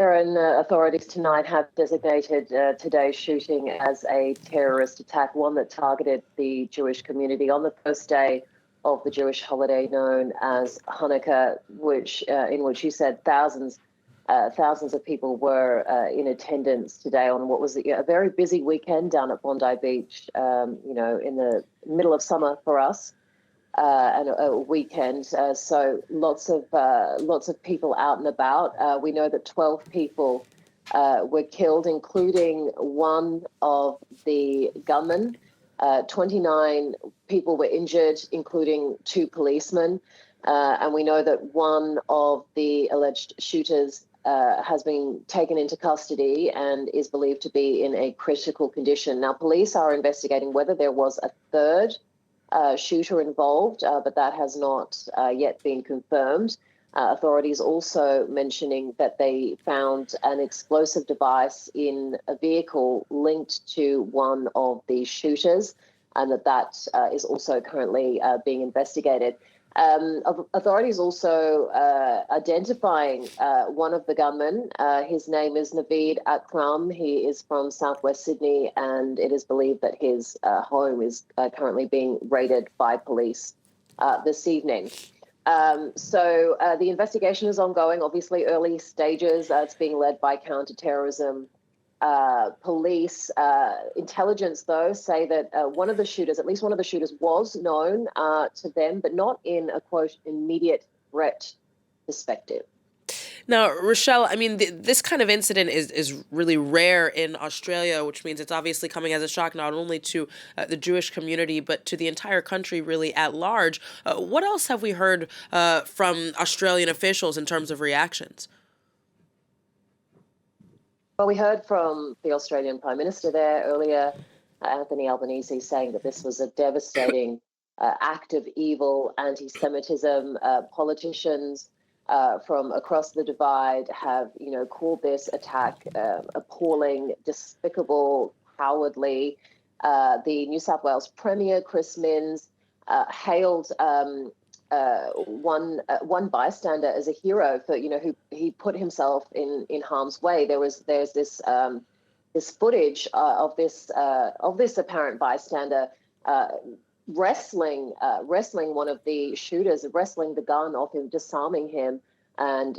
And authorities tonight have designated today's shooting as a terrorist attack, one that targeted the Jewish community on the first day of the Jewish holiday known as Hanukkah, in which you said thousands of people were in attendance today on what was a very busy weekend down at Bondi Beach. In the middle of summer for us. And a weekend. So lots of people out and about. We know that 12 people were killed, including one of the gunmen. 29 people were injured, including 2 policemen. And we know that one of the alleged shooters has been taken into custody and is believed to be in a critical condition. Now, police are investigating whether there was a third shooter involved, but that has not yet been confirmed. Authorities also mentioning that they found an explosive device in a vehicle linked to one of the shooters, and that is also currently being investigated. Authorities also identifying one of the gunmen. His name is Naveed Akram. He is from southwest Sydney, and it is believed that his home is currently being raided by police this evening. So the investigation is ongoing, obviously early stages. It's being led by counterterrorism police. Intelligence, though, say that one of the shooters, at least one of the shooters, was known to them, but not in a, quote, immediate threat perspective. Now, Richelle, I mean, this kind of incident is really rare in Australia, which means it's obviously coming as a shock not only to the Jewish community, but to the entire country really at large. What else have we heard from Australian officials in terms of reactions? Well, we heard from the Australian Prime Minister there earlier, Anthony Albanese, saying that this was a devastating act of evil anti-Semitism. Politicians from across the divide have, called this attack appalling, despicable, cowardly. The New South Wales Premier, Chris Minns, hailed one bystander as a hero for who he put himself in harm's way. There's this footage of this apparent bystander wrestling one of the shooters, wrestling the gun off him, disarming him, and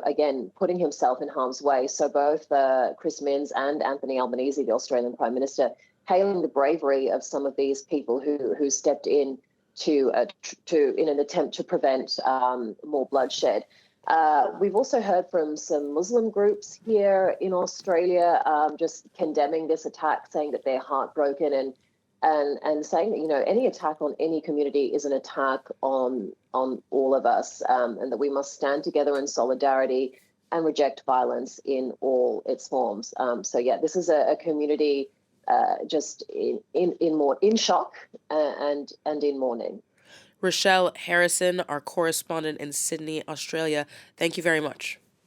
again putting himself in harm's way. So both Chris Minns and Anthony Albanese, the Australian Prime Minister, hailing the bravery of some of these people who stepped in to in an attempt to prevent more bloodshed. We've also heard from some Muslim groups here in Australia just condemning this attack, saying that they're heartbroken and saying that any attack on any community is an attack on all of us, and that we must stand together in solidarity and reject violence in all its forms. So yeah, this is a community just in shock and in mourning. Richelle Harrison, our correspondent in Sydney, Australia, thank you very much.